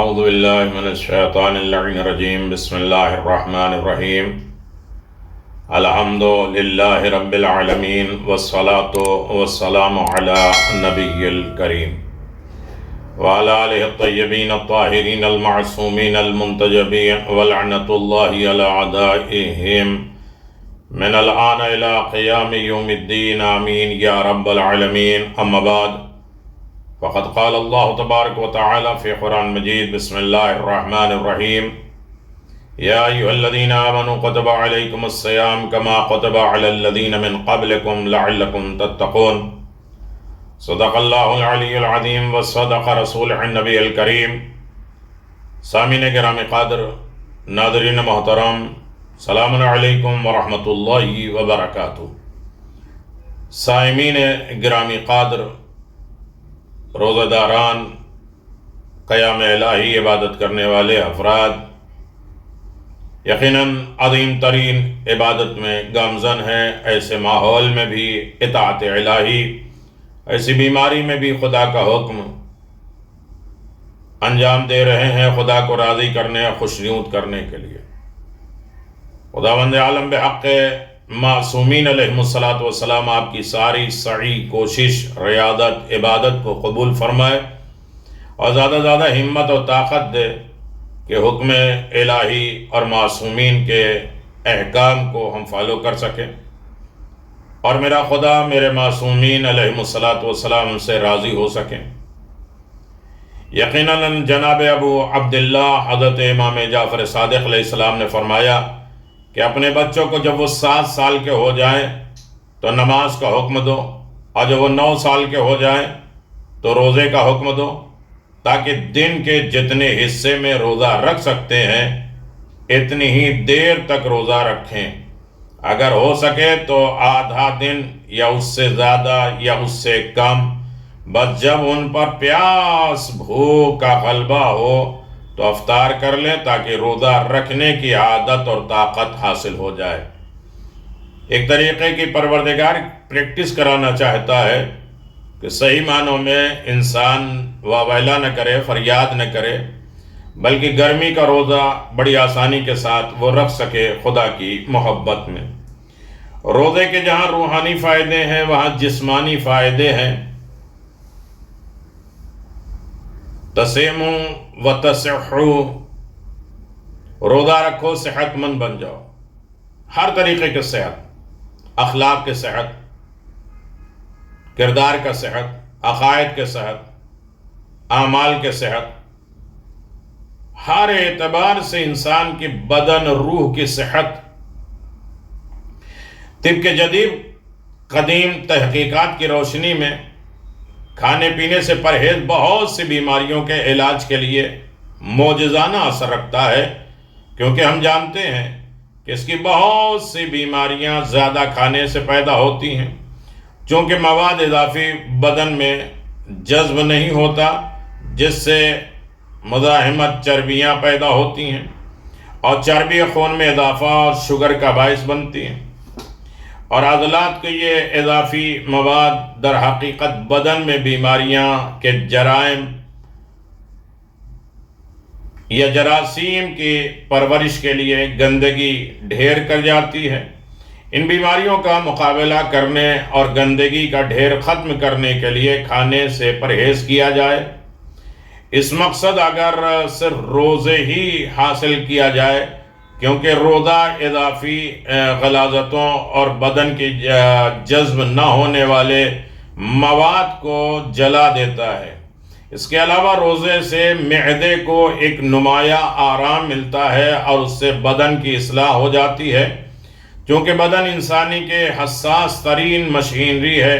اعوذ باللہ من الشیطان اللعین الرجیم بسم اللہ الرحمن الرحیم الحمد للہ رب العالمین والصلاة والسلام علی النبی الکریم وعلی آلہ الطیبین الطاہرین المعصومین المنتجبین ولعنۃ اللہ علی اعدائہم من الآن الى قیام یوم الدین آمین یا رب العالمین اما بعد فقد قال اللہ تبارک و تعالی فی قرآن مجید بسم اللہ الرحمن الرحیم یا ایہا الذین آمنوا کتب علیکم الصیام کما کتب علی الذین من قبلکم لعلکم تتقون صدق اللہ العلی العظیم وصدق رسولہ النبی الکریم۔ سامعین گرامی قادر، ناظرین محترم، سلام علیکم ورحمۃ اللہ وبرکاتہ۔ سامعین گرامی قادر، روزہ داران، قیام الہی عبادت کرنے والے افراد یقیناً عظیم ترین عبادت میں گامزن ہیں۔ ایسے ماحول میں بھی اطاعت الہی، ایسی بیماری میں بھی خدا کا حکم انجام دے رہے ہیں، خدا کو راضی کرنے، خوشنود کرنے کے لیے۔ خداوند عالم بحق معصومین علیہم الصلاۃ والسلام آپ کی ساری سعی، کوشش، ریاضت، عبادت کو قبول فرمائے اور زیادہ زیادہ ہمت اور طاقت دے کہ حکم الہی اور معصومین کے احکام کو ہم فالو کر سکیں، اور میرا خدا میرے معصومین علیہم الصلاۃ والسلام سے راضی ہو سکیں۔ یقیناً جناب ابو عبداللہ حضرت امام جعفر صادق علیہ السلام نے فرمایا کہ اپنے بچوں کو جب وہ 7 سال کے ہو جائیں تو نماز کا حکم دو، اور جب وہ 9 سال کے ہو جائیں تو روزے کا حکم دو، تاکہ دن کے جتنے حصے میں روزہ رکھ سکتے ہیں اتنی ہی دیر تک روزہ رکھیں، اگر ہو سکے تو آدھا دن یا اس سے زیادہ یا اس سے کم، بس جب ان پر پیاس بھوک کا غلبہ ہو تو افطار کر لیں، تاکہ روزہ رکھنے کی عادت اور طاقت حاصل ہو جائے۔ ایک طریقے کی پروردگار پریکٹس کرانا چاہتا ہے کہ صحیح معنوں میں انسان واویلا نہ کرے، فریاد نہ کرے، بلکہ گرمی کا روزہ بڑی آسانی کے ساتھ وہ رکھ سکے خدا کی محبت میں۔ روزے کے جہاں روحانی فائدے ہیں وہاں جسمانی فائدے ہیں۔ تسیموا وتصحوا، روزہ رکھو، صحت مند بن جاؤ، ہر طریقے کے صحت، اخلاق کے صحت، کردار کا صحت، عقائد کے صحت، اعمال کے صحت، ہر اعتبار سے انسان کی بدن روح کی صحت۔ طب کے جدید قدیم تحقیقات کی روشنی میں کھانے پینے سے پرہیز بہت سی بیماریوں کے علاج کے لیے معجزانہ اثر رکھتا ہے، کیونکہ ہم جانتے ہیں کہ اس کی بہت سی بیماریاں زیادہ کھانے سے پیدا ہوتی ہیں، چونکہ مواد اضافی بدن میں جذب نہیں ہوتا، جس سے مزاحمت چربیاں پیدا ہوتی ہیں، اور چربی خون میں اضافہ اور شوگر کا باعث بنتی ہیں، اور عضلات کے یہ اضافی مواد در حقیقت بدن میں بیماریاں کے جرائم یا جراثیم کی پرورش کے لیے گندگی ڈھیر کر جاتی ہے۔ ان بیماریوں کا مقابلہ کرنے اور گندگی کا ڈھیر ختم کرنے کے لیے کھانے سے پرہیز کیا جائے۔ اس مقصد اگر صرف روزے ہی حاصل کیا جائے، کیونکہ روزہ اضافی غلاظتوں اور بدن کی جذب نہ ہونے والے مواد کو جلا دیتا ہے۔ اس کے علاوہ روزے سے معدے کو ایک نمایاں آرام ملتا ہے اور اس سے بدن کی اصلاح ہو جاتی ہے، چونکہ بدن انسانی کے حساس ترین مشینری ہے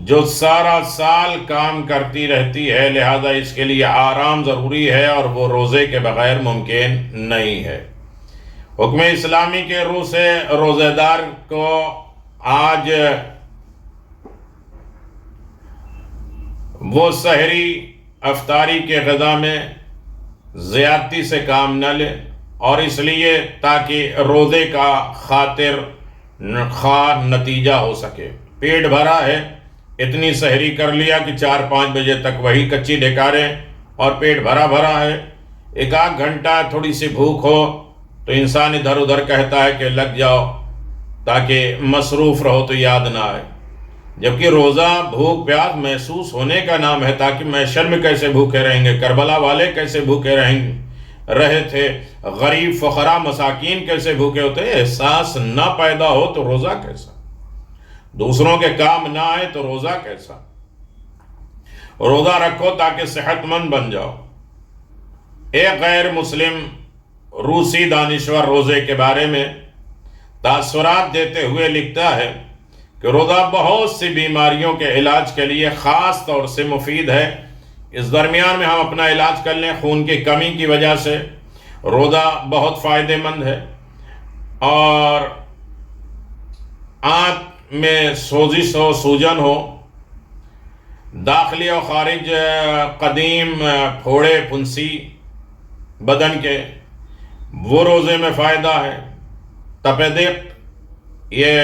جو سارا سال کام کرتی رہتی ہے، لہذا اس کے لیے آرام ضروری ہے اور وہ روزے کے بغیر ممکن نہیں ہے۔ حکم اسلامی کے روح سے روزہ دار کو آج وہ سحری افطاری کے غذا میں زیادتی سے کام نہ لے، اور اس لیے تاکہ روزے کا خاطر خواہ نتیجہ ہو سکے۔ پیٹ بھرا ہے، اتنی سحری کر لیا کہ 4-5 بجے تک وہی کچی ڈھکاریں اور پیٹ بھرا بھرا ہے، ایک آدھ گھنٹہ تھوڑی سی بھوک ہو تو انسان ادھر ادھر کہتا ہے کہ لگ جاؤ تاکہ مصروف رہو تو یاد نہ آئے، جبکہ روزہ بھوک پیاس محسوس ہونے کا نام ہے، تاکہ محشر میں کیسے بھوکے رہیں گے، کربلا والے کیسے بھوکے رہے تھے، غریب فقراء مساکین کیسے بھوکے ہوتے، احساس نہ پیدا ہو تو روزہ کیسا، دوسروں کے کام نہ آئے تو روزہ کیسا۔ روزہ رکھو تاکہ صحت مند بن جاؤ۔ ایک غیر مسلم روسی دانشور روزے کے بارے میں تاثرات دیتے ہوئے لکھتا ہے کہ روزہ بہت سی بیماریوں کے علاج کے لیے خاص طور سے مفید ہے۔ اس درمیان میں ہم اپنا علاج کر لیں، خون کی کمی کی وجہ سے روزہ بہت فائدہ مند ہے، اور آنت میں سوزش ہو، سوجن ہو، داخلی اور خارج قدیم پھوڑے پھنسی بدن کے، وہ روزے میں فائدہ ہے۔ تپیدق، یہ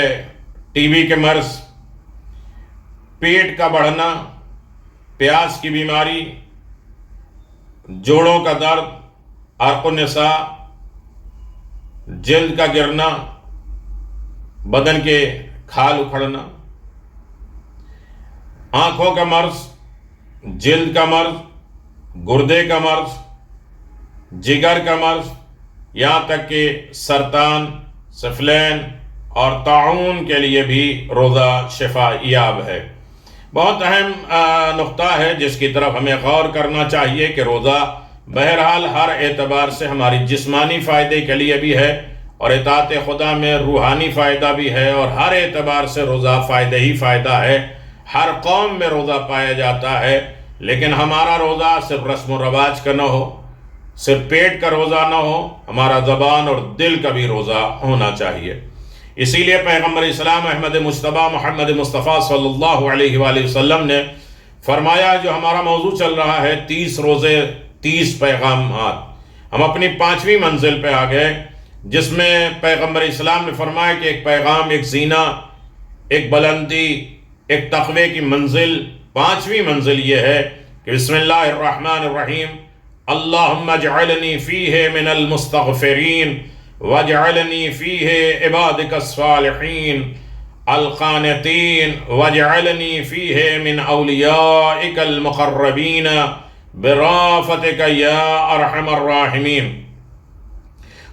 ٹی بی کے مرض، پیٹ کا بڑھنا، پیاس کی بیماری، جوڑوں کا درد، عرق النساء، جلد کا گرنا، بدن کے کھال اکھڑنا، آنکھوں کا مرض، جلد کا مرض، گردے کا مرض، جگر کا مرض، یہاں تک کہ سرطان، سفلین اور طاعون کے لیے بھی روزہ شفا یاب ہے۔ بہت اہم نقطہ ہے جس کی طرف ہمیں غور کرنا چاہیے کہ روزہ بہرحال ہر اعتبار سے ہماری جسمانی فائدے کے لیے بھی ہے، اور اطاعت خدا میں روحانی فائدہ بھی ہے، اور ہر اعتبار سے روزہ فائدہ ہی فائدہ ہے۔ ہر قوم میں روزہ پایا جاتا ہے، لیکن ہمارا روزہ صرف رسم و رواج کا نہ ہو، صرف پیٹ کا روزہ نہ ہو، ہمارا زبان اور دل کا بھی روزہ ہونا چاہیے۔ اسی لیے پیغمبر اسلام احمد مجتبیٰ محمد مصطفیٰ صلی اللہ علیہ وآلہ وسلم نے فرمایا، جو ہمارا موضوع چل رہا ہے 30 روزے 30 پیغامات، ہم اپنی 5ویں منزل پہ آ گئے، جس میں پیغمبر اسلام نے فرمایا کہ ایک پیغام، ایک زینہ، ایک بلندی، ایک تقوی کی منزل، 5ویں منزل یہ ہے کہ بسم اللہ الرحمن الرحیم، اللہم اجعلنی فیہ من المستغفرین واجعلنی فیہ عبادک الصالحین القانتین واجعلنی فیہ من اولیائک المقربین برأفتک یا ارحم الراحمین۔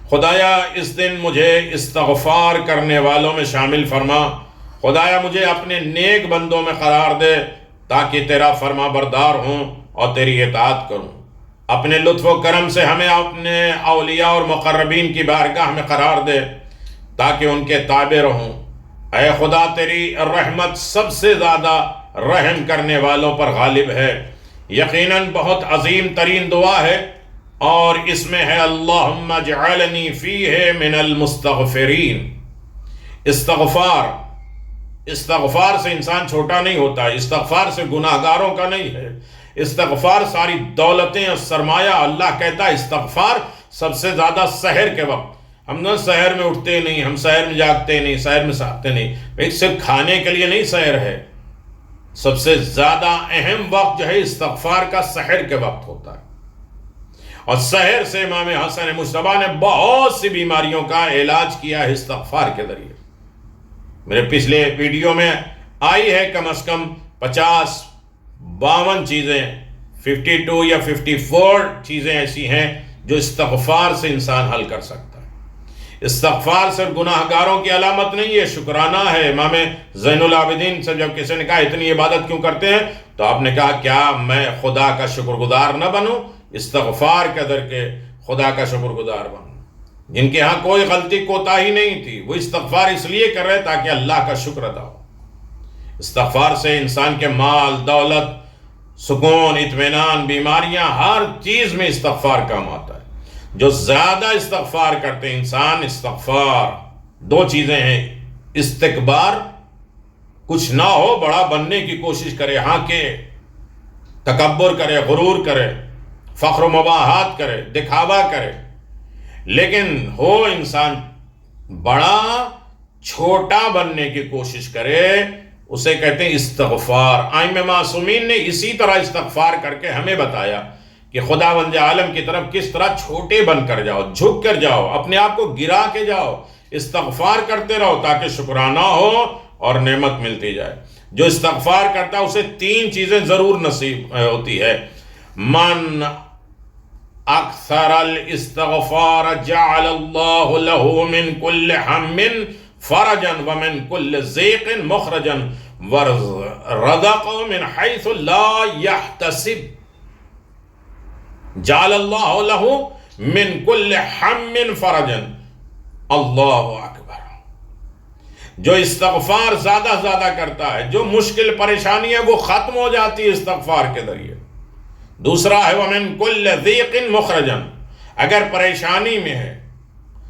خدایا اس دن مجھے استغفار کرنے والوں میں شامل فرما، خدایا مجھے اپنے نیک بندوں میں قرار دے تاکہ تیرا فرما بردار ہوں اور تیری اطاعت کروں۔ اپنے لطف و کرم سے ہمیں اپنے اولیاء اور مقربین کی بارگاہ میں قرار دے تاکہ ان کے تابع رہوں۔ اے خدا، تیری رحمت سب سے زیادہ رحم کرنے والوں پر غالب ہے۔ یقیناً بہت عظیم ترین دعا ہے، اور اس میں ہے اللہم اجعلنی فیہ من المستغفرین۔ استغفار سے انسان چھوٹا نہیں ہوتا، استغفار سے گناہگاروں کا نہیں ہے، استغفار ساری دولتیں اور سرمایہ۔ اللہ کہتا ہے استغفار سب سے زیادہ سحر کے وقت، ہم نہ سحر میں اٹھتے نہیں، ہم سحر میں جاگتے نہیں، سحر میں ساکتے نہیں، ایک صرف کھانے کے لیے نہیں سحر ہے، سب سے زیادہ اہم وقت جو ہے استغفار کا سحر کے وقت ہوتا ہے۔ اور سحر سے امام حسن مجتبیٰ نے بہت سی بیماریوں کا علاج کیا ہے استغفار کے ذریعے۔ میرے پچھلے ویڈیو میں آئی ہے کم از کم 52 چیزیں، 52 یا 54 چیزیں ایسی ہیں جو استغفار سے انسان حل کر سکتا ہے۔ استغفار صرف گناہگاروں کی علامت نہیں ہے، شکرانہ ہے۔ امام زین العابدین سے جب کسی نے کہا اتنی عبادت کیوں کرتے ہیں، تو آپ نے کہا کیا میں خدا کا شکر گزار نہ بنوں، استغفار کر کے خدا کا شکر گزار بنوں۔ جن کے ہاں کوئی غلطی کوتاہی نہیں تھی، وہ استغفار اس لیے کر رہے تاکہ اللہ کا شکر ادا ہو۔ استغفار سے انسان کے مال، دولت، سکون، اطمینان، بیماریاں، ہر چیز میں استغفار کام آتا ہے۔ جو زیادہ استغفار کرتے انسان، استغفار 2 چیزیں ہیں، استکبار، کچھ نہ ہو بڑا بننے کی کوشش کرے، ہاں کہ تکبر کرے، غرور کرے، فخر و مباحات کرے، دکھاوا کرے، لیکن ہو انسان بڑا چھوٹا بننے کی کوشش کرے، اسے کہتے ہیں استغفار۔ ائمہ معصومین نے اسی طرح استغفار کر کے ہمیں بتایا کہ کہ خداوند عالم کی طرف کس طرح چھوٹے بن کر جاؤ، جھک کر جاؤ، اپنے آپ کو گرا کے جاؤ، استغفار کرتے رہو تاکہ شکرانہ ہو اور نعمت ملتی جائے۔ جو استغفار کرتا ہے اسے 3 چیزیں ضرور نصیب ہوتی ہے۔ من اکثر الاستغفار جعل اللہ له من کل ہم فرجا ومن کل ضیق مخرجا ورزقه من حیث لا يحتسب۔ جعل اللہ له من کل ہم فرجا۔ اللہ اکبر۔ جو استغفار زیادہ کرتا ہے، جو مشکل پریشانی ہے وہ ختم ہو جاتی ہے استغفار کے ذریعے۔ دوسرا ہے وَمِن كُلِّ ضِيقٍ مُخْرَجًا۔ اگر پریشانی میں ہے،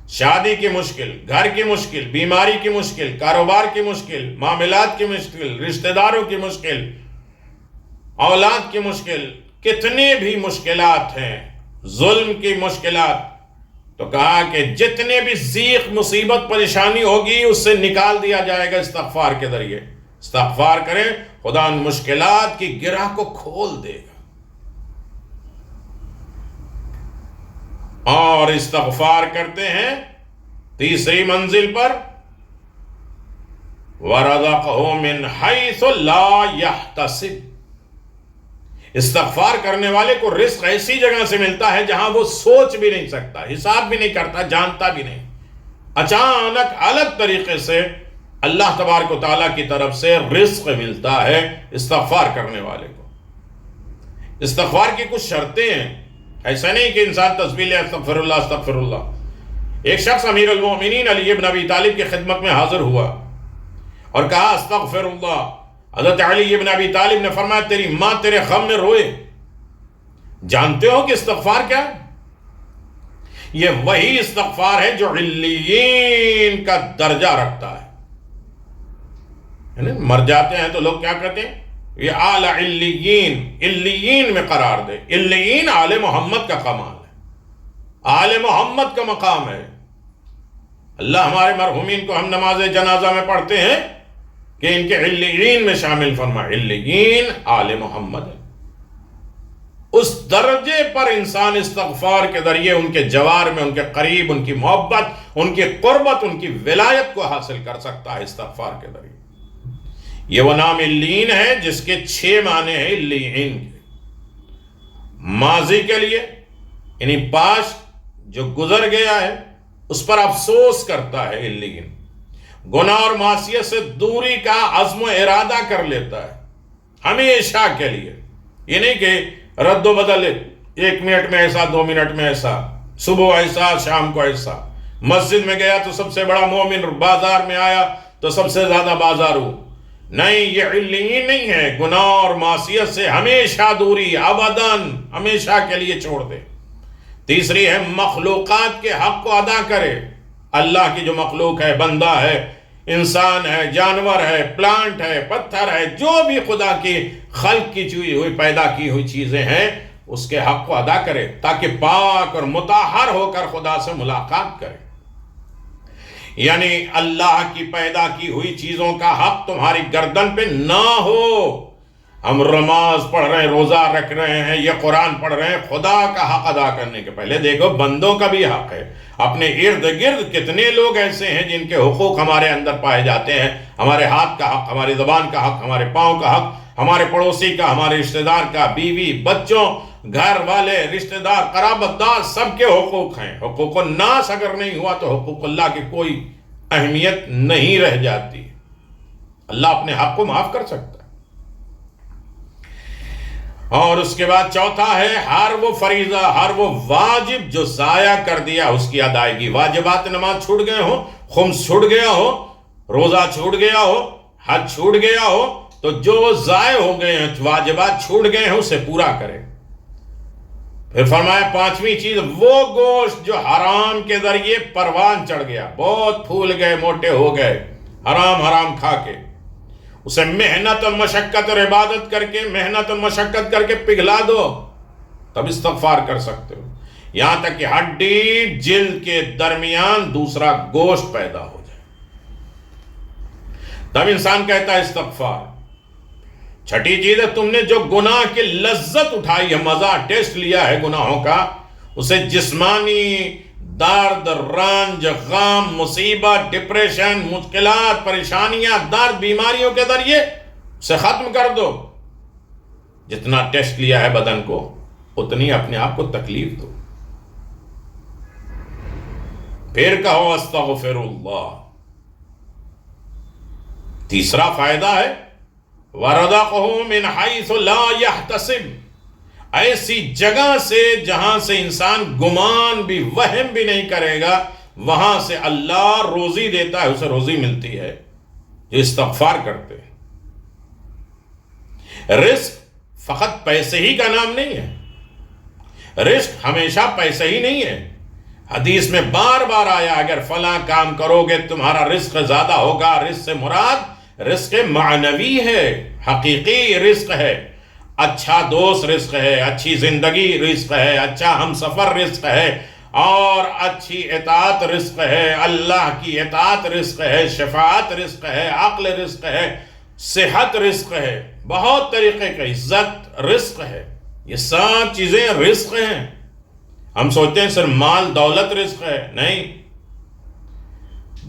شادی کی مشکل، گھر کی مشکل، بیماری کی مشکل، کاروبار کی مشکل، معاملات کی مشکل، رشتہ داروں کی مشکل، اولاد کی مشکل، کتنے بھی مشکلات ہیں، ظلم کی مشکلات، تو کہا کہ جتنے بھی ضیق مصیبت پریشانی ہوگی اس سے نکال دیا جائے گا استغفار کے ذریعے۔ استغفار کریں، خدا ان مشکلات کی گرہ کو کھول دے گا۔ اور استغفار کرتے ہیں تیسری منزل پر، وَرَزَقَهُ مِنْ حَيْثُ لَا يَحْتَسِبْ۔ استغفار کرنے والے کو رزق ایسی جگہ سے ملتا ہے جہاں وہ سوچ بھی نہیں سکتا، حساب بھی نہیں کرتا، جانتا بھی نہیں۔ اچانک الگ طریقے سے اللہ تبارک و تعالیٰ کی طرف سے رزق ملتا ہے استغفار کرنے والے کو۔ استغفار کی کچھ شرطیں ہیں، ایسا نہیں کہ انسان تسبیح لے استغفر اللہ استغفر اللہ۔ ایک شخص امیر المومنین علی ابن ابی طالب کی خدمت میں حاضر ہوا اور کہا استغفر اللہ۔ حضرت علی ابن ابی طالب نے فرمایا تیری ماں تیرے غم میں روئے۔ جانتے ہو کہ استغفار کیا ہے؟ یہ وہی استغفار ہے جو علیین کا درجہ رکھتا ہے۔ یعنی مر جاتے ہیں تو لوگ کیا کہتے ہیں؟ یہ اعلی علیین، علیین میں قرار دے۔ علیین آل محمد کا کمال ہے، آل محمد کا مقام ہے۔ اللہ ہمارے مرحومین کو ہم نماز جنازہ میں پڑھتے ہیں کہ ان کے علیین میں شامل فرما۔ علیین آل محمد ہے۔ اس درجے پر انسان استغفار کے ذریعے ان کے جوار میں، ان کے قریب، ان کی محبت، ان کی قربت، ان کی ولایت کو حاصل کر سکتا ہے استغفار کے ذریعے۔ یہ وہ نام علیین ہے جس کے 6 معنی ہیں علیین کے۔ ماضی کے لیے یعنی پاسٹ جو گزر گیا ہے اس پر افسوس کرتا ہے علیین۔ گناہ اور معصیت سے دوری کا عزم و ارادہ کر لیتا ہے ہمیشہ کے لیے۔ یہ نہیں کہ رد و بدل، 1 منٹ میں ایسا، 2 منٹ میں ایسا، صبح ایسا، شام کو ایسا، مسجد میں گیا تو سب سے بڑا مومن، بازار میں آیا تو سب سے زیادہ بازارو۔ نہیں، یہ علیین نہیں ہے۔ گناہ اور معصیت سے ہمیشہ دوری، ابداً، ہمیشہ کے لیے چھوڑ دے۔ تیسری ہے مخلوقات کے حق کو ادا کرے۔ اللہ کی جو مخلوق ہے، بندہ ہے، انسان ہے، جانور ہے، پلانٹ ہے، پتھر ہے، جو بھی خدا کی خلق کی ہوئی پیدا کی ہوئی چیزیں ہیں، اس کے حق کو ادا کرے تاکہ پاک اور مطہر ہو کر خدا سے ملاقات کرے۔ یعنی اللہ کی پیدا کی ہوئی چیزوں کا حق تمہاری گردن پہ نہ ہو۔ ہم نماز پڑھ رہے ہیں، روزہ رکھ رہے ہیں، یہ قرآن پڑھ رہے ہیں، خدا کا حق ادا کرنے کے پہلے دیکھو بندوں کا بھی حق ہے۔ اپنے ارد گرد کتنے لوگ ایسے ہیں جن کے حقوق ہمارے اندر پائے جاتے ہیں۔ ہمارے ہاتھ کا حق، ہماری زبان کا حق، ہمارے پاؤں کا حق، ہمارے پڑوسی کا، ہمارے رشتہ دار کا، بیوی، بچوں، گھر والے، رشتہ دار، قرابت دار، سب کے حقوق ہیں۔ حقوق الناس اگر نہیں ہوا تو حقوق اللہ کی کوئی اہمیت نہیں رہ جاتی۔ اللہ اپنے حق کو معاف کر سکتا ہے۔ اور اس کے بعد چوتھا ہے ہر وہ فریضہ، ہر وہ واجب جو ضائع کر دیا اس کی ادائیگی۔ واجبات نماز چھوٹ گئے ہو، خمس چھوٹ گیا ہو، روزہ چھوٹ گیا ہو، حج چھوٹ گیا ہو، تو جو ضائع ہو گئے ہیں، واجبات چھوٹ گئے ہیں، اسے پورا کرے۔ پھر فرمایا 5ویں چیز، وہ گوشت جو حرام کے ذریعے پروان چڑھ گیا، بہت پھول گئے، موٹے ہو گئے، حرام کھا کے، اسے محنت اور مشقت اور عبادت کر کے، محنت اور مشقت کر کے پگھلا دو، تب استغفار کر سکتے ہو۔ یہاں تک کہ ہڈی جلد کے درمیان دوسرا گوشت پیدا ہو جائے، تب انسان کہتا ہے استغفار۔ چھٹی چیز ہے تم نے جو گناہ کی لذت اٹھائی ہے، مزہ ٹیسٹ لیا ہے گناہوں کا، اسے جسمانی درد، رنج، غم، مصیبت، ڈپریشن، مشکلات، پریشانیاں، درد، بیماریوں کے ذریعے اسے ختم کر دو۔ جتنا ٹیسٹ لیا ہے بدن کو اتنی اپنے آپ کو تکلیف دو۔ پھر کہو استغفر اللہ۔ تیسرا فائدہ ہے وَرَزَقَهُ مِنْ حَيْثُ لَا يَحْتَسِبُ، ایسی جگہ سے جہاں سے انسان گمان بھی وہم بھی نہیں کرے گا، وہاں سے اللہ روزی دیتا ہے، اسے روزی ملتی ہے جو استغفار کرتے ہیں۔ رزق فقط پیسے ہی کا نام نہیں ہے، رزق ہمیشہ پیسے ہی نہیں ہے۔ حدیث میں بار بار آیا اگر فلاں کام کرو گے تمہارا رزق زیادہ ہوگا۔ رزق سے مراد رزق معنوی ہے، حقیقی رزق ہے، اچھا دوست رزق ہے، اچھی زندگی رزق ہے، اچھا ہم سفر رزق ہے، اور اچھی اطاعت رزق ہے، اللہ کی اطاعت رزق ہے، شفاعت رزق ہے، عقل رزق ہے، صحت رزق ہے، بہت طریقے کا عزت رزق ہے۔ یہ سب چیزیں رزق ہیں۔ ہم سوچتے ہیں صرف مال دولت رزق ہے، نہیں۔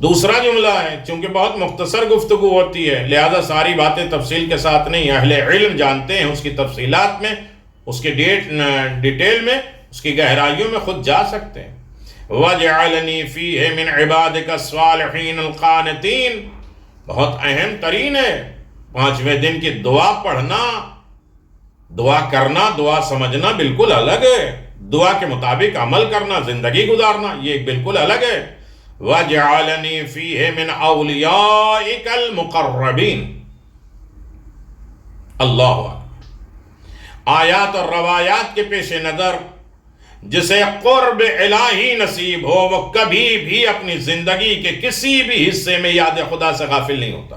دوسرا جملہ ہے، چونکہ بہت مختصر گفتگو ہوتی ہے لہذا ساری باتیں تفصیل کے ساتھ نہیں، اہل علم جانتے ہیں اس کی تفصیلات میں، اس کے ڈیٹیل میں، اس کی گہرائیوں میں خود جا سکتے ہیں۔ وَجْعَلْنِي فِيهِ مِنْ عِبَادِكَ الصَّالِحِينَ الْقَانِتِينَ بہت اہم ترین ہے۔ 5ویں دن کی دعا پڑھنا، دعا کرنا، دعا سمجھنا بالکل الگ ہے، دعا کے مطابق عمل کرنا، زندگی گزارنا یہ بالکل الگ ہے۔ وَجْعَلْنِي فِيهِ مِنْ أَوْلِيَائِكَ الْمُقَرَّبِينَ اللہ اکبر۔ آیات اور روایات کے پیش نظر جسے قرب الہی نصیب ہو وہ کبھی بھی اپنی زندگی کے کسی بھی حصے میں یاد خدا سے غافل نہیں ہوتا۔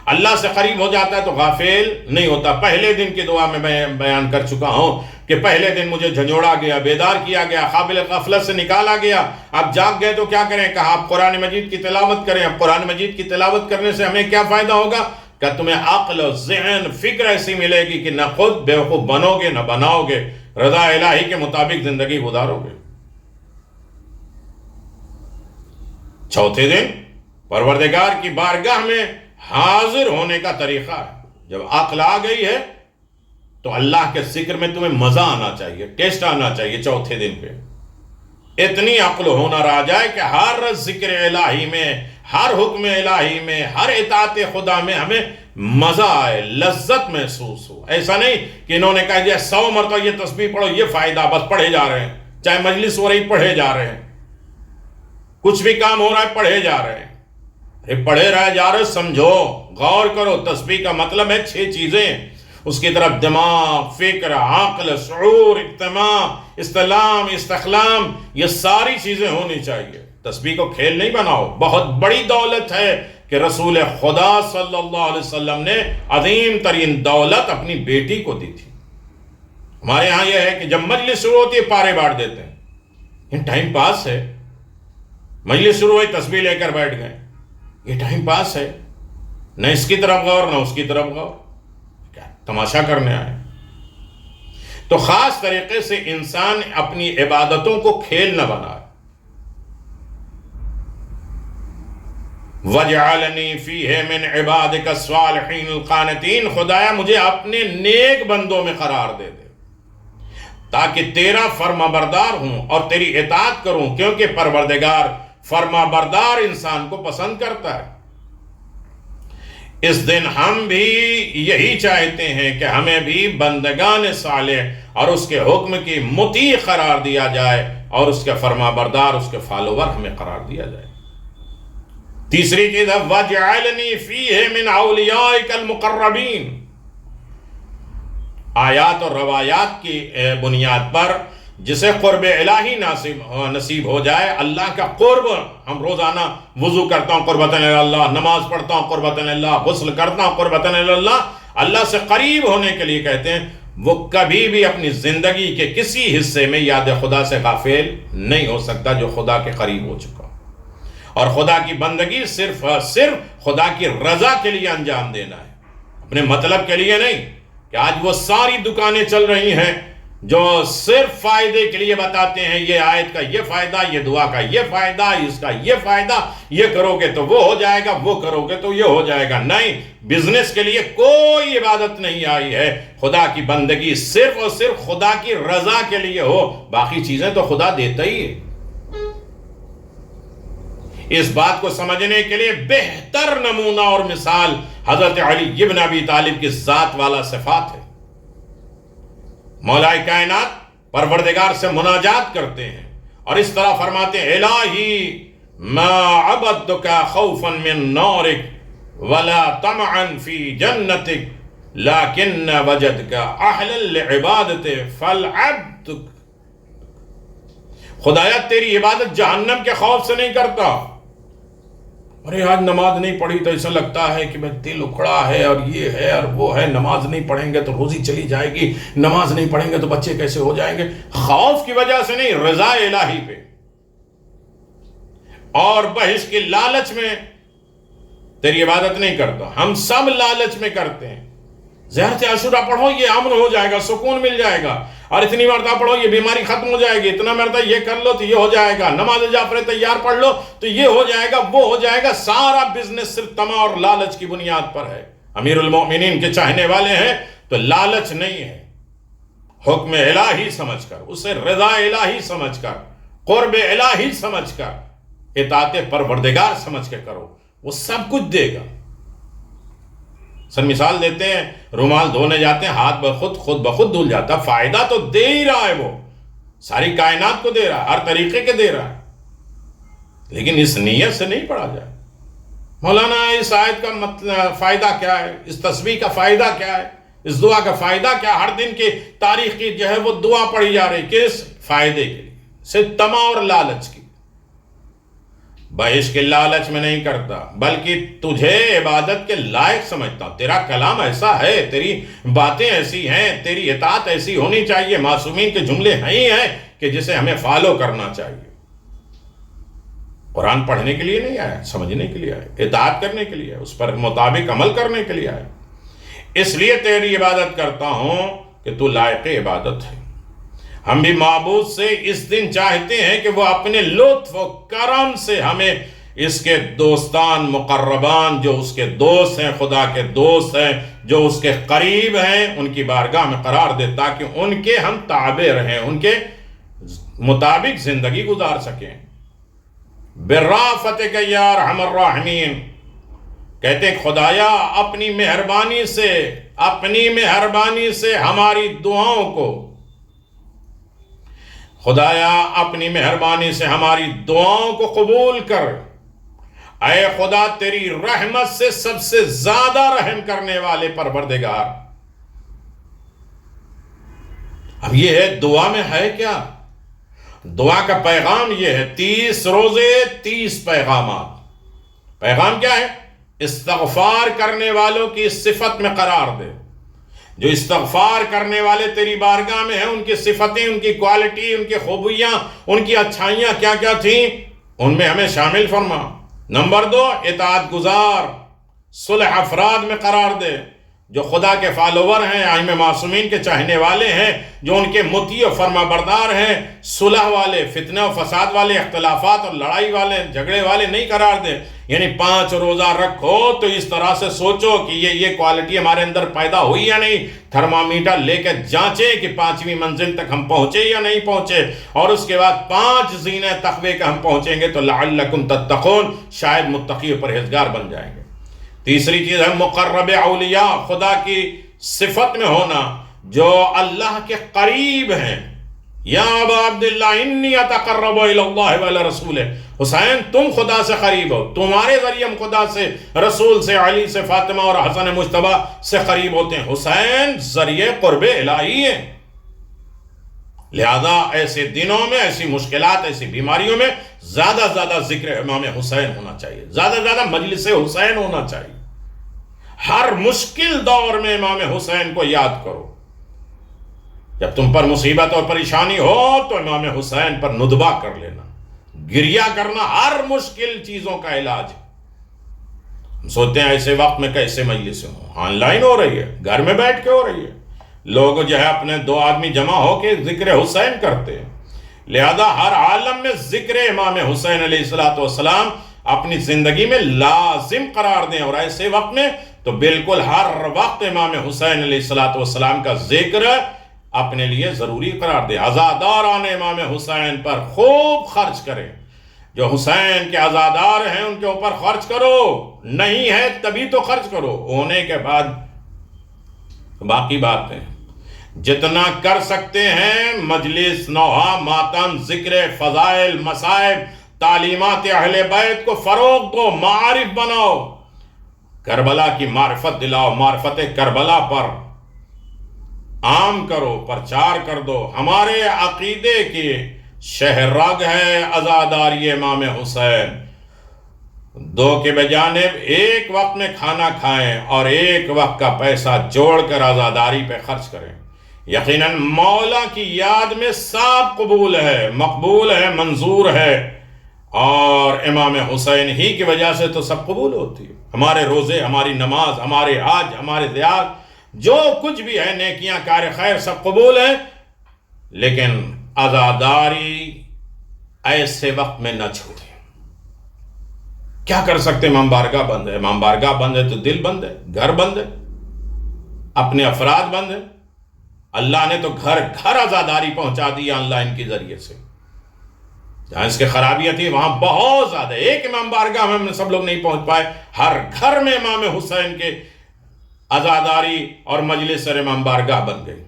اللہ سے قریب ہو جاتا ہے تو غافل نہیں ہوتا۔ پہلے دن کی دعا میں بیان کر چکا ہوں کہ پہلے دن مجھے جھنجھوڑا گیا، بیدار کیا گیا، قابل غفلت سے نکالا گیا، اب جاگ گئے تو کیا کریں؟ کہا آپ قرآن مجید کی تلاوت کریں۔ اب قرآن مجید کی تلاوت کرنے سے ہمیں کیا فائدہ ہوگا؟ کہ تمہیں عقل و ذہن فکر ایسی ملے گی کہ نہ خود بیوقوف بنو گے نہ بناؤ گے، رضا الہی کے مطابق زندگی گزارو گے۔ چوتھے دن پروردگار کی بارگاہ میں حاضر ہونے کا طریقہ ہے۔ جب عقل آ گئی ہے تو اللہ کے ذکر میں تمہیں مزہ آنا چاہیے، ٹیسٹ آنا چاہیے۔ چوتھے دن پہ اتنی عقل و ہنر آ جائے کہ ہر ذکر الہی میں، ہر حکم الہی میں، ہر اطاعت خدا میں ہمیں مزہ آئے، لذت محسوس ہو۔ ایسا نہیں کہ انہوں نے کہا جائے 100 مرتبہ یہ تسبیح پڑھو، یہ فائدہ، بس پڑھے جا رہے ہیں، چاہے مجلس ہو رہی پڑھے جا رہے ہیں، کچھ بھی کام ہو رہا ہے پڑھے جا رہے ہیں۔ پڑھے رہ جا رہے، سمجھو، غور کرو۔ تسبیح کا مطلب ہے 6 چیزیں، اس کی طرف دماغ، فکر، عقل، شعور، اجتماع، استعلام، استخلام، یہ ساری چیزیں ہونی چاہیے۔ تسبیح کو کھیل نہیں بناؤ۔ بہت بڑی دولت ہے کہ رسول خدا صلی اللہ علیہ وسلم نے عظیم ترین دولت اپنی بیٹی کو دی تھی۔ ہمارے ہاں یہ ہے کہ جب مجلس شروع ہوتی ہے پارے بانٹ دیتے ہیں، یہ ٹائم پاس ہے۔ مجلس شروع ہوئی تسبیح لے کر بیٹھ گئے، یہ ٹائم پاس ہے، نہ اس کی طرف غور نہ اس کی طرف غور، کیا تماشا کرنے آئے۔ تو خاص طریقے سے انسان اپنی عبادتوں کو کھیل نہ بنائے۔ وَجْعَلْنِي فِيهِ مِنْ عِبَادِكَ الصَّالِحِينَ الْقَانِتِينَ خدایا مجھے اپنے نیک بندوں میں قرار دے دے تاکہ تیرا فرما بردار ہوں اور تیری اطاعت کروں، کیونکہ پروردگار فرما بردار انسان کو پسند کرتا ہے۔ اس دن ہم بھی یہی چاہتے ہیں کہ ہمیں بھی بندگان صالح اور اس کے حکم کی مطیع قرار دیا جائے اور اس کے فرما بردار، اس کے فالوور ہمیں قرار دیا جائے۔ تیسری چیز ہے وَجْعَلْنِي فِيهِ مِنْ أَوْلِيَائِكَ الْمُقَرَّبِينَ آیات اور روایات کی بنیاد پر جسے قرب الہی نصیب ہو جائے، اللہ کا قرب، ہم روزانہ وضو کرتا ہوں قربتاً اللہ، نماز پڑھتا ہوں قربتاً اللہ، غسل کرتا ہوں قربتاً اللہ، اللہ سے قریب ہونے کے لیے کہتے ہیں، وہ کبھی بھی اپنی زندگی کے کسی حصے میں یاد خدا سے غافل نہیں ہو سکتا جو خدا کے قریب ہو چکا۔ اور خدا کی بندگی صرف خدا کی رضا کے لیے انجام دینا ہے، اپنے مطلب کے لیے نہیں۔ کہ آج وہ ساری دکانیں چل رہی ہیں جو صرف فائدے کے لیے بتاتے ہیں، یہ آیت کا یہ فائدہ، یہ دعا کا یہ فائدہ، اس کا یہ فائدہ، یہ کرو گے تو وہ ہو جائے گا، وہ کرو گے تو یہ ہو جائے گا۔ نہیں، بزنس کے لیے کوئی عبادت نہیں آئی ہے۔ خدا کی بندگی صرف اور صرف خدا کی رضا کے لیے ہو، باقی چیزیں تو خدا دیتا ہی ہے۔ اس بات کو سمجھنے کے لیے بہتر نمونہ اور مثال حضرت علی ابن ابی طالب کی ذات والا صفات ہے۔ مولا کائنات پروردگار سے مناجات کرتے ہیں اور اس طرح فرماتے ہیں، الہی ما عبدتک خوفا من نارک ولا طمعا فی جنتک لیکن وجدک اہلا لعبادت فالعبدک۔ خدایا تیری عبادت جہنم کے خوف سے نہیں کرتا۔ ارے آج نماز نہیں پڑھی تو ایسا لگتا ہے کہ میں دل اکھڑا ہے اور یہ ہے اور وہ ہے، نماز نہیں پڑھیں گے تو روزی چلی جائے گی، نماز نہیں پڑھیں گے تو بچے کیسے ہو جائیں گے۔ خوف کی وجہ سے نہیں، رضا الہی پہ اور بحث کی لالچ میں تیری عبادت نہیں کرتا۔ ہم سب لالچ میں کرتے ہیں، زہرت عاشورہ پڑھو یہ امن ہو جائے گا، سکون مل جائے گا، اور اتنی مرتبہ پڑھو یہ بیماری ختم ہو جائے گی، اتنا مرتبہ یہ کر لو تو یہ ہو جائے گا، نماز جعفر تیار پڑھ لو تو یہ ہو جائے گا، وہ ہو جائے گا۔ سارا بزنس صرف طمع اور لالچ کی بنیاد پر ہے۔ امیر المومنین کے چاہنے والے ہیں تو لالچ نہیں ہے، حکم الہی سمجھ کر، اسے رضا الہی سمجھ کر، قرب الہی سمجھ کر، اطاعت پروردگار سمجھ کے کرو، وہ سب کچھ دے گا۔ سر مثال دیتے ہیں، رومال دھونے جاتے ہیں، ہاتھ خود بخود دھل جاتا، فائدہ تو دے ہی رہا ہے، وہ ساری کائنات کو دے رہا ہے، ہر طریقے کے دے رہا ہے، لیکن اس نیت سے نہیں پڑھا جائے۔ مولانا اس آیت کا مطلب فائدہ کیا ہے، اس تسبیح کا فائدہ کیا ہے، اس دعا کا فائدہ کیا؟ ہر دن کی تاریخ کی جو ہے وہ دعا پڑھی جا رہی، کس فائدے کے لیے؟ صرف طمع اور لالچ کی۔ بحث کے لالچ میں نہیں کرتا، بلکہ تجھے عبادت کے لائق سمجھتا ہوں۔ تیرا کلام ایسا ہے، تیری باتیں ایسی ہیں، تیری اطاعت ایسی ہونی چاہیے، معصومین کے جملے ہی ہیں کہ جسے ہمیں فالو کرنا چاہیے۔ قرآن پڑھنے کے لیے نہیں آیا، سمجھنے کے لیے آیا، اطاعت کرنے کے لیے، اس پر مطابق عمل کرنے کے لیے آیا۔ اس لیے تیری عبادت کرتا ہوں کہ تو لائق عبادت ہے۔ ہم بھی معبود سے اس دن چاہتے ہیں کہ وہ اپنے لطف و کرم سے ہمیں اس کے دوستان مقربان، جو اس کے دوست ہیں، خدا کے دوست ہیں، جو اس کے قریب ہیں، ان کی بارگاہ میں قرار دے تاکہ ان کے ہم تابع رہیں، ان کے مطابق زندگی گزار سکیں۔ برافت کا یا ارحم الراحمین، کہتے ہیں خدایا اپنی مہربانی سے ہماری دعاؤں کو، خدایا اپنی مہربانی سے ہماری دعاؤں کو قبول کر۔ اے خدا تیری رحمت سے سب سے زیادہ رحم کرنے والے پروردگار۔ اب یہ ہے دعا میں ہے کیا؟ دعا کا پیغام یہ ہے، 30 روزے 30 پیغامات۔ پیغام کیا ہے؟ استغفار کرنے والوں کی صفت میں قرار دے۔ جو استغفار کرنے والے تیری بارگاہ میں ہیں، ان کی صفتیں، ان کی کوالٹی، ان کی خوبیاں، ان کی اچھائیاں کیا کیا تھیں، ان میں ہمیں شامل فرما۔ نمبر 2، اطاعت گزار، صلح افراد میں قرار دے، جو خدا کے فالوور ہیں، ائمہ معصومین کے چاہنے والے ہیں، جو ان کے مطیع و فرما بردار ہیں، صلح والے، فتنہ و فساد والے، اختلافات اور لڑائی والے، جھگڑے والے نہیں قرار دے۔ یعنی 5 روزہ رکھو تو اس طرح سے سوچو کہ یہ کوالٹی ہمارے اندر پیدا ہوئی یا نہیں، تھرمامیٹر لے کے جانچے کہ 5ویں منزل تک ہم پہنچے یا نہیں پہنچے، اور اس کے بعد 5 زینے تقوی کا ہم پہنچیں گے تو لعلکم تتقون، شاید متقی و پرہیزگار بن جائیں گے۔ تیسری چیز ہے مقرب اولیاء، خدا کی صفت میں ہونا، جو اللہ کے قریب ہیں۔ یا ابا عبداللہ انی اتقرب الی اللہ وعلی رسولہ، حسین تم خدا سے قریب ہو، تمہارے ذریعے ہم خدا سے، رسول سے، علی سے، فاطمہ اور حسن مجتبی سے قریب ہوتے ہیں۔ حسین ذریعے قرب الہی ہے، لہذا ایسے دنوں میں، ایسی مشکلات، ایسی بیماریوں میں زیادہ زیادہ ذکر امام حسین ہونا چاہیے، زیادہ زیادہ مجلس حسین ہونا چاہیے۔ ہر مشکل دور میں امام حسین کو یاد کرو۔ جب تم پر مصیبت اور پریشانی ہو تو امام حسین پر ندبہ کر لینا، گریہ کرنا ہر مشکل چیزوں کا علاج ہے۔ ہم سوچتے ہیں ایسے وقت میں کیسے مجلس ہوں، آن لائن ہو رہی ہے، گھر میں بیٹھ کے ہو رہی ہے، لوگ جو ہے اپنے دو آدمی جمع ہو کے ذکر حسین کرتے ہیں، لہذا ہر عالم میں ذکر امام حسین علیہ السلام اپنی زندگی میں لازم قرار دیں، اور ایسے وقت میں تو بالکل ہر وقت امام حسین علیہ السلام کا ذکر اپنے لیے ضروری قرار دیں۔ عزاداران امام حسین پر خوب خرچ کریں، جو حسین کے عزادار ہیں ان کے اوپر خرچ کرو، نہیں ہے تبھی تو خرچ کرو، ہونے کے بعد باقی بات ہے۔ جتنا کر سکتے ہیں مجلس، نوحہ، ماتم، ذکر، فضائل، مصائب، تعلیمات اہل بیت کو فروغ دو، معارف بناؤ، کربلا کی معرفت دلاؤ، معرفت کربلا پر عام کرو، پرچار کر دو۔ ہمارے عقیدے کی شہرگ ہے عزاداری امام حسین۔ دو کے بجانب ایک وقت میں کھانا کھائیں اور ایک وقت کا پیسہ جوڑ کر عزاداری پہ خرچ کریں۔ یقیناً مولا کی یاد میں سب قبول ہے، مقبول ہے، منظور ہے، اور امام حسین ہی کی وجہ سے تو سب قبول ہوتی ہے۔ ہمارے روزے، ہماری نماز، ہمارے حج، ہمارے زیارت، جو کچھ بھی ہے نیکیاں، کار خیر، سب قبول ہیں، لیکن عزاداری ایسے وقت میں نہ چھوڑیں۔ کیا کر سکتے؟ امام بارگاہ بند ہے، امام بارگاہ بند ہے تو دل بند ہے، گھر بند ہے، اپنے افراد بند ہے۔ اللہ نے تو گھر گھر عزاداری پہنچا دی آن لائن کے ذریعے سے۔ جہاں اس کی خرابیاں تھی وہاں بہت زیادہ، ایک امام بارگاہ میں ہم سب لوگ نہیں پہنچ پائے، ہر گھر میں امام حسین کے عزاداری اور مجلس اور امام بارگاہ بن گئی۔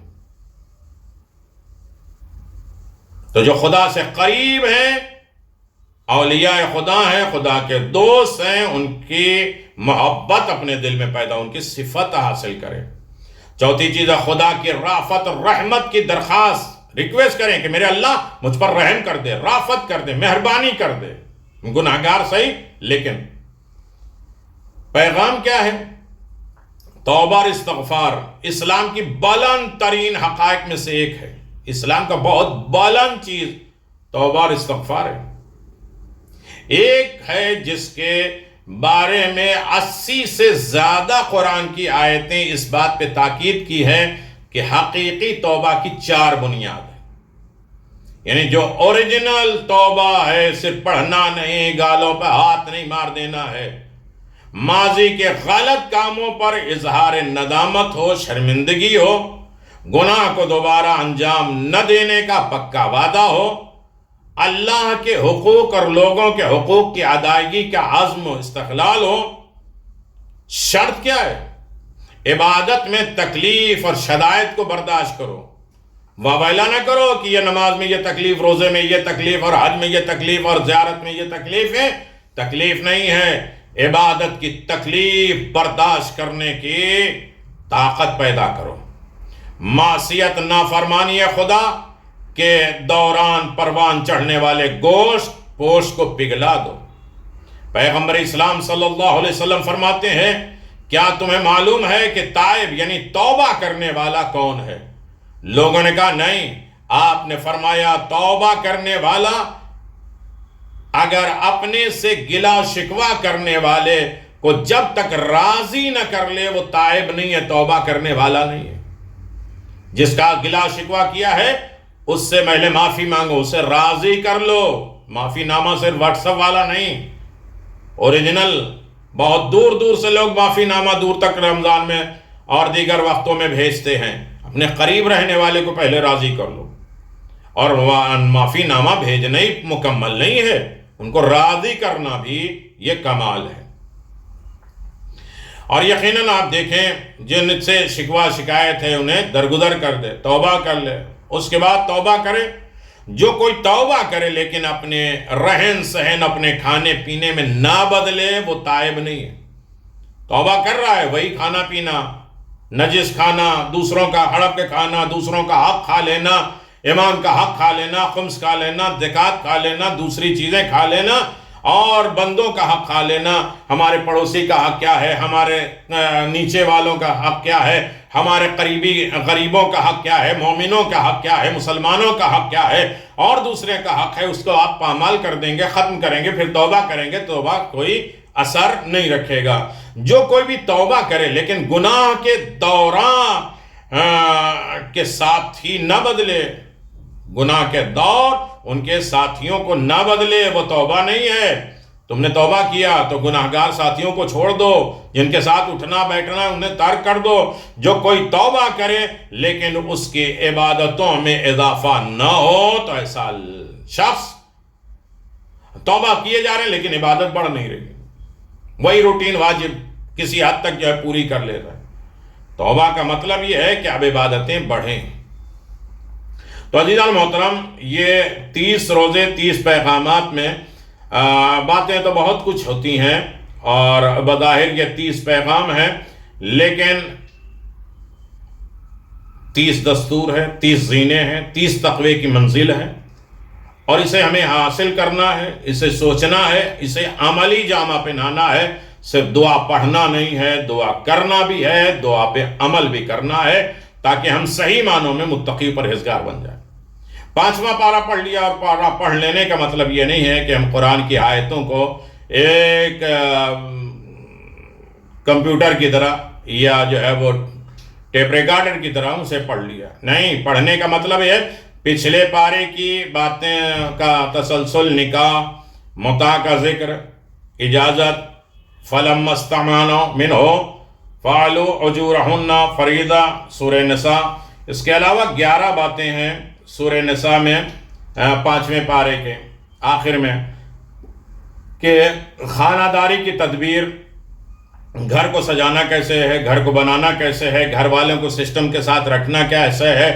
تو جو خدا سے قریب ہیں، اولیاء خدا ہیں، خدا کے دوست ہیں، ان کی محبت اپنے دل میں پیدا، ان کی صفت حاصل کریں۔ چوتھی چیز ہے خدا کی رافت اور رحمت کی درخواست، ریکویسٹ کریں کہ میرے اللہ مجھ پر رحم کر دے، رافت کر دے، مہربانی کر دے۔ گناہگار صحیح، لیکن پیغام کیا ہے؟ توبہ اور استغفار اسلام کی بلند ترین حقائق میں سے ایک ہے۔ اسلام کا بہت بلند چیز توبہ اور استغفار ہے۔ ایک ہے جس کے بارے میں 80 سے زیادہ قرآن کی آیتیں اس بات پہ تاکید کی ہے کہ حقیقی توبہ کی 4 بنیاد ہیں۔ یعنی جو اوریجنل توبہ ہے، صرف پڑھنا نہیں، گالوں پہ ہاتھ نہیں مار دینا ہے، ماضی کے غلط کاموں پر اظہار ندامت ہو، شرمندگی ہو، گناہ کو دوبارہ انجام نہ دینے کا پکا وعدہ ہو، اللہ کے حقوق اور لوگوں کے حقوق کی ادائیگی کا عزم و استقلال ہو۔ شرط کیا ہے؟ عبادت میں تکلیف اور شدائد کو برداشت کرو، واویلا نہ کرو کہ یہ نماز میں یہ تکلیف، روزے میں یہ تکلیف، اور حج میں یہ تکلیف، اور زیارت میں یہ تکلیف ہے۔ تکلیف نہیں ہے، عبادت کی تکلیف برداشت کرنے کی طاقت پیدا کرو۔ معصیت نافرمانی خدا کے دوران پروان چڑھنے والے گوشت پوشت کو پگھلا دو۔ پیغمبر اسلام صلی اللہ علیہ وسلم فرماتے ہیں، کیا تمہیں معلوم ہے کہ تائب یعنی توبہ کرنے والا کون ہے؟ لوگوں نے کہا نہیں۔ آپ نے فرمایا توبہ کرنے والا اگر اپنے سے گلا شکوہ کرنے والے کو جب تک راضی نہ کر لے وہ تائب نہیں ہے، توبہ کرنے والا نہیں ہے۔ جس کا گلا شکوہ کیا ہے اس سے پہلے معافی مانگو، اسے راضی کر لو۔ معافی نامہ صرف واٹس ایپ والا نہیں، اوریجنل۔ بہت دور دور سے لوگ معافی نامہ دور تک رمضان میں اور دیگر وقتوں میں بھیجتے ہیں۔ اپنے قریب رہنے والے کو پہلے راضی کر لو، اور معافی نامہ بھیجنا ہی مکمل نہیں ہے، ان کو راضی کرنا بھی یہ کمال ہے۔ اور یقیناً آپ دیکھیں جن سے شکوہ شکایت ہے انہیں درگزر کر دے، توبہ کر لے، اس کے بعد توبہ کرے۔ جو کوئی توبہ کرے لیکن اپنے رہن سہن، اپنے کھانے پینے میں نہ بدلے، وہ تائب نہیں ہے۔ توبہ کر رہا ہے وہی کھانا پینا، نجس کھانا، دوسروں کا ہڑپ کے کھانا، دوسروں کا حق کھا لینا، امام کا حق کھا لینا، خمس کھا لینا، زکوٰۃ کھا لینا، دوسری چیزیں کھا لینا، اور بندوں کا حق کھا لینا۔ ہمارے پڑوسی کا حق کیا ہے، ہمارے نیچے والوں کا حق کیا ہے، ہمارے غریبوں کا حق کیا ہے، مومنوں کا حق کیا ہے، مسلمانوں کا حق کیا ہے، اور دوسرے کا حق ہے، اس کو آپ پامال کر دیں گے، ختم کریں گے، پھر توبہ کریں گے، توبہ کوئی اثر نہیں رکھے گا۔ جو کوئی بھی توبہ کرے لیکن گناہ کے دوران کے ساتھی نہ بدلے، گناہ کے دور ان کے ساتھیوں کو نہ بدلے، وہ توبہ نہیں ہے۔ تم نے توبہ کیا تو گناہگار ساتھیوں کو چھوڑ دو، جن کے ساتھ اٹھنا بیٹھنا انہیں ترک کر دو۔ جو کوئی توبہ کرے لیکن اس کی عبادتوں میں اضافہ نہ ہو تو ایسا شخص توبہ کیے جا رہے ہیں لیکن عبادت بڑھ نہیں رہی، وہی روٹین واجب کسی حد تک جو ہے پوری کر لے رہا ہے۔ توبہ کا مطلب یہ ہے کہ اب عبادتیں بڑھیں۔ تو عزیزان محترم، یہ 30 روزے 30 پیغامات میں باتیں تو بہت کچھ ہوتی ہیں، اور بظاہر یہ 30 پیغام ہیں، لیکن 30 دستور ہے، 30 زینے ہیں، 30 تقوی کی منزل ہے، اور اسے ہمیں حاصل کرنا ہے، اسے سوچنا ہے، اسے عملی جامہ پہنانا ہے۔ صرف دعا پڑھنا نہیں ہے، دعا کرنا بھی ہے، دعا پہ عمل بھی کرنا ہے، تاکہ ہم صحیح معنوں میں متقی پرہیزگار بن جائیں۔ 5واں پارہ پڑھ لیا، اور پارہ پڑھ لینے کا مطلب یہ نہیں ہے کہ ہم قرآن کی آیتوں کو ایک کمپیوٹر کی طرح یا جو ہے وہ ٹیپ ریکارڈر کی طرح اسے پڑھ لیا۔ نہیں، پڑھنے کا مطلب ہے پچھلے پارے کی باتیں کا تسلسل، نکاح، متاع کا ذکر، اجازت، فَلَمَّا اسْتَمَانَوْا مِنْهُ فَعَلُوا عُجُورَهُنَّ فَرِيضَہ، سورہ نساء۔ اس کے علاوہ 11 باتیں ہیں سورہ نساء میں 5ویں پارے کے آخر میں، کہ خانہ داری کی تدبیر، گھر کو سجانا کیسے ہے، گھر کو بنانا کیسے ہے، گھر والوں کو سسٹم کے ساتھ رکھنا کیسے ہے،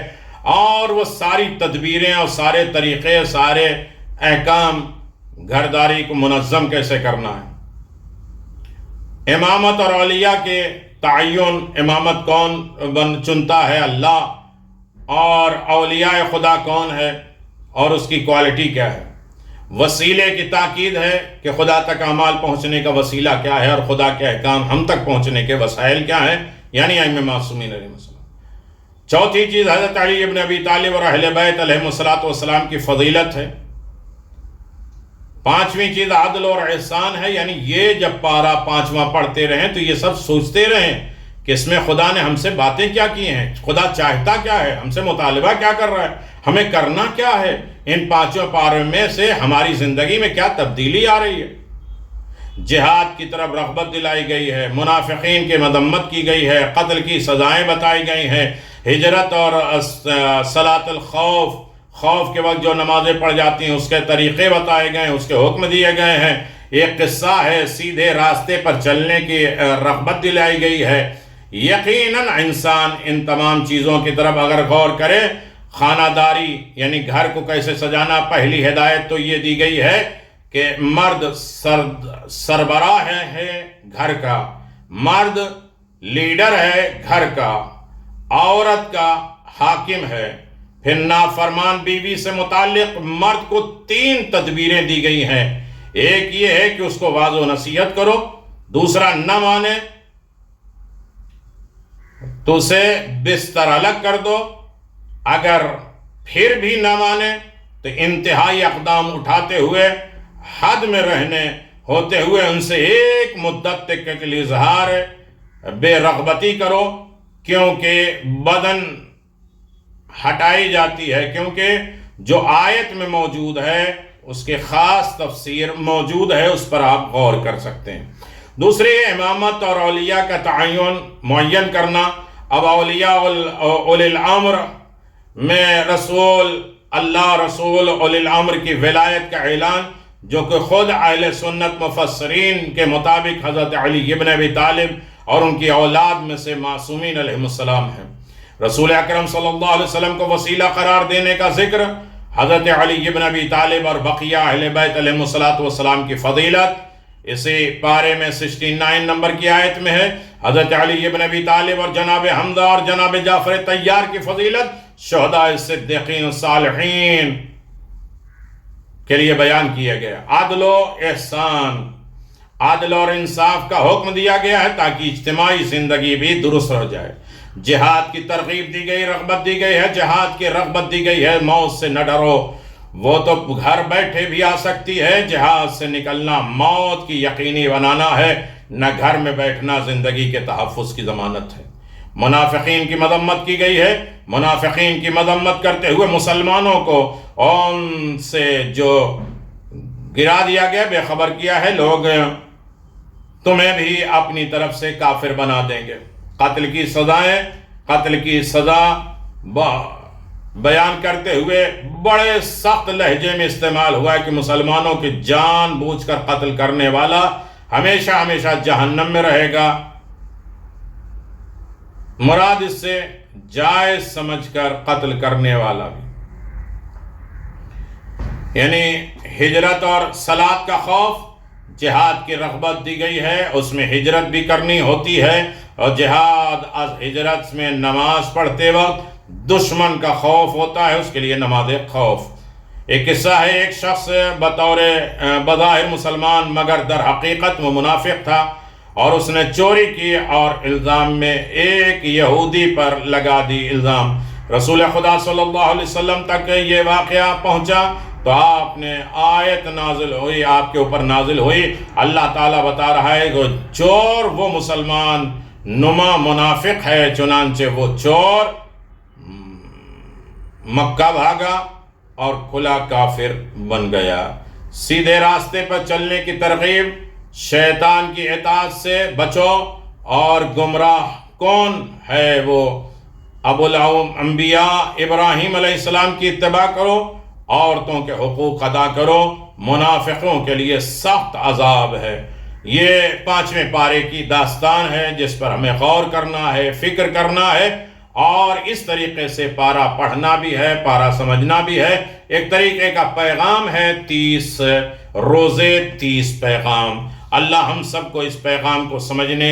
اور وہ ساری تدبیریں اور سارے طریقے، سارے احکام گھرداری کو منظم کیسے کرنا ہے۔ امامت اور اولیاء کے تعین، امامت کون چنتا ہے؟ اللہ۔ اور اولیاء خدا کون ہے اور اس کی کوالٹی کیا ہے؟ وسیلے کی تاکید ہے کہ خدا تک اعمال پہنچنے کا وسیلہ کیا ہے، اور خدا کے احکام ہم تک پہنچنے کے وسائل کیا ہیں، یعنی ائمہ معصومین علیہ السلام۔ چوتھی چیز حضرت علی ابن ابی طالب اور اہل بیت علیہم السلام کی فضیلت ہے۔ 5ویں چیز عدل اور احسان ہے، یعنی یہ جب پارہ 5واں پڑھتے رہیں تو یہ سب سوچتے رہیں کہ اس میں خدا نے ہم سے باتیں کیا کی ہیں، خدا چاہتا کیا ہے، ہم سے مطالبہ کیا کر رہا ہے، ہمیں کرنا کیا ہے۔ ان 5 پاروں میں سے ہماری زندگی میں کیا تبدیلی آ رہی ہے۔ جہاد کی طرف رغبت دلائی گئی ہے، منافقین کی مذمت کی گئی ہے، قتل کی سزائیں بتائی گئی ہیں، ہجرت اور صلاۃ الخوف، خوف کے وقت جو نمازیں پڑھ جاتی ہیں اس کے طریقے بتائے گئے ہیں، اس کے حکم دیے گئے ہیں۔ ایک قصہ ہے، سیدھے راستے پر چلنے کی رغبت دلائی گئی ہے۔ یقیناً انسان ان تمام چیزوں کی طرف اگر غور کرے، خانہ داری یعنی گھر کو کیسے سجانا، پہلی ہدایت تو یہ دی گئی ہے کہ مرد سربراہ ہے گھر کا، مرد لیڈر ہے گھر کا، عورت کا حاکم ہے۔ پھر نافرمان بیوی سے متعلق مرد کو 3 تدبیریں دی گئی ہیں۔ ایک یہ ہے کہ اس کو واعظ و نصیحت کرو، دوسرا نہ مانے تو اسے بستر الگ کر دو، اگر پھر بھی نہ مانے تو انتہائی اقدام اٹھاتے ہوئے، حد میں رہنے ہوتے ہوئے ان سے ایک مدت تک کے لیے اظہار بے رغبتی کرو، کیونکہ بدن ہٹائی جاتی ہے، کیونکہ جو آیت میں موجود ہے اس کے خاص تفسیر موجود ہے، اس پر آپ غور کر سکتے ہیں۔ دوسری امامت اور اولیاء کا تعین معین کرنا۔ اب اولیاء اولی الامر میں اللہ رسول اولی الامر کی ولایت کا اعلان، جو کہ خود اہل سنت مفسرین کے مطابق حضرت علی ابن ابی طالب اور ان کی اولاد میں سے معصومین علیہ السلام ہیں۔ رسول اکرم صلی اللہ علیہ وسلم کو وسیلہ قرار دینے کا ذکر، حضرت علی ابن ابی طالب اور بقیہ اہل بیت علیہ السلام کی فضیلت اسی پارے میں 69 نمبر کی آیت میں ہے۔ حضرت علی ابن ابی طالب اور جناب حمزہ اور جناب جعفر طیار کی فضیلت شہداء صدیقین صالحین کے لیے بیان کیا گیا۔ عدل و احسان، عدل اور انصاف کا حکم دیا گیا ہے تاکہ اجتماعی زندگی بھی درست ہو جائے۔ جہاد کی ترغیب دی گئی، رغبت دی گئی ہے، جہاد کی رغبت دی گئی ہے۔ موت سے نہ ڈرو، وہ تو گھر بیٹھے بھی آ سکتی ہے۔ جہاد سے نکلنا موت کی یقینی بنانا ہے، نہ گھر میں بیٹھنا زندگی کے تحفظ کی ضمانت ہے۔ منافقین کی مذمت کی گئی ہے. منافقین کی مذمت کرتے ہوئے مسلمانوں کو ان سے جو گرا دیا گیا، بے خبر کیا ہے، لوگ تمہیں بھی اپنی طرف سے کافر بنا دیں گے. قتل کی سزا بیان کرتے ہوئے بڑے سخت لہجے میں استعمال ہوا ہے کہ مسلمانوں کی جان بوجھ کر قتل کرنے والا ہمیشہ ہمیشہ جہنم میں رہے گا. مراد اس سے جائز سمجھ کر قتل کرنے والا بھی، یعنی ہجرت اور صلات کا خوف. جہاد کی رغبت دی گئی ہے، اس میں ہجرت بھی کرنی ہوتی ہے، اور جہاد از ہجرت میں نماز پڑھتے وقت دشمن کا خوف ہوتا ہے، اس کے لیے نماز خوف. ایک قصہ ہے، ایک شخص بطور بظاہر مسلمان مگر در حقیقت وہ منافق تھا، اور اس نے چوری کی اور الزام میں ایک یہودی پر لگا دی الزام. رسول خدا صلی اللہ علیہ وسلم تک یہ واقعہ پہنچا تو آپ نے آیت نازل ہوئی، آپ کے اوپر نازل ہوئی. اللہ تعالیٰ بتا رہا ہے کہ چور وہ مسلمان نما منافق ہے، چنانچہ وہ چور مکہ بھاگا اور کھلا کافر بن گیا. سیدھے راستے پر چلنے کی ترغیب، شیطان کی اطاعت سے بچو، اور گمراہ کون ہے وہ ابو الانبیاء ابراہیم علیہ السلام کی اتباع کرو، عورتوں کے حقوق ادا کرو. منافقوں کے لیے سخت عذاب ہے. یہ 5ویں پارے کی داستان ہے جس پر ہمیں غور کرنا ہے، فکر کرنا ہے، اور اس طریقے سے پارا پڑھنا بھی ہے، پارا سمجھنا بھی ہے. ایک طریقے کا پیغام ہے، 30 روزے 30 پیغام. اللہ ہم سب کو اس پیغام کو سمجھنے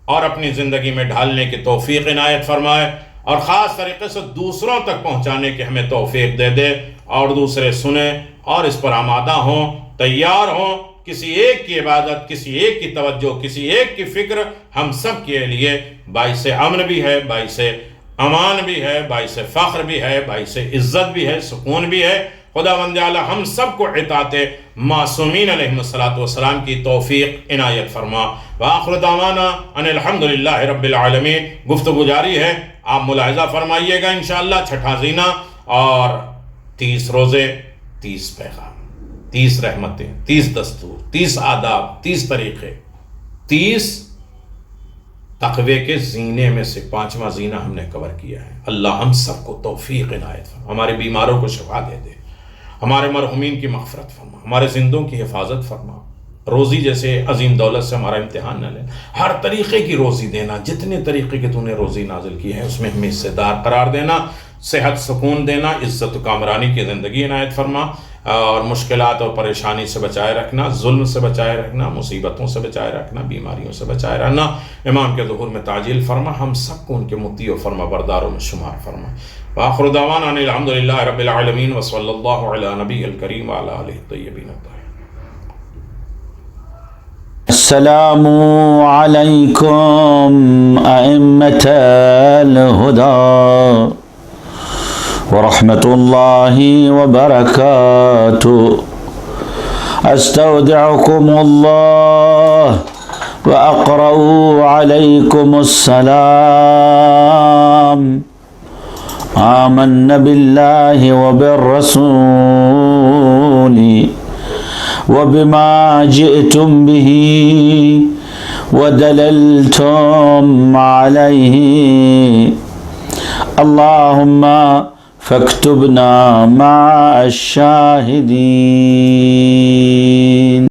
اور اپنی زندگی میں ڈھالنے کی توفیق عنایت فرمائے، اور خاص طریقے سے دوسروں تک پہنچانے کی ہمیں توفیق دے دے، اور دوسرے سنیں اور اس پر آمادہ ہوں، تیار ہوں. کسی ایک کی عبادت، کسی ایک کی توجہ، کسی ایک کی فکر ہم سب کے لیے باعث امن بھی ہے، باعث امان بھی ہے، باعث فخر بھی ہے، باعث عزت بھی ہے، سکون بھی ہے. خداوند اعلیٰ ہم سب کو اطاعت معصومین علیہ السلام کی توفیق عنایت فرما. وآخر دعوانا ان الحمدللہ رب العالمین. گفتگو جاری ہے، آپ ملاحظہ فرمائیے گا انشاءاللہ. چھٹا زینہ اور 30 روزے 30 پیغام، 30 رحمتیں، 30 دستور، 30 آداب، 30 طریقے، 30 تقوی کے زینے میں سے 5واں زینہ ہم نے کور کیا ہے. اللہ ہم سب کو توفیق عنایت فرما، ہمارے بیماروں کو شفا دے دے، ہمارے مرحومین کی مغفرت فرما، ہمارے زندوں کی حفاظت فرما. روزی جیسے عظیم دولت سے ہمارا امتحان نہ لے، ہر طریقے کی روزی دینا، جتنے طریقے کی تو نے روزی نازل کی ہے اس میں ہمیں حصے دار قرار دینا، صحت سکون دینا، عزت و کامرانی کی زندگی عنایت فرما، اور مشکلات اور پریشانی سے بچائے رکھنا، ظلم سے بچائے رکھنا، مصیبتوں سے بچائے رکھنا، بیماریوں سے بچائے رکھنا. امام کے ظہور میں تعجیل فرما، ہم سب کو ان کے مطیع و فرما برداروں میں شمار فرما. وآخر دعوانا الحمدللہ رب العالمین وصلی اللہ علی نبی الکریم وعلی آلہ الطیبین الطاہرین. السلام علیکم ائمة الہدی ورحمة الله وبركاته. استودعكم الله وأقرأ عليكم السلام. آمنا بالله وبالرسول وبما جئتم به ودللتم عليه. اللهم فاكتبنا مع الشاهدين.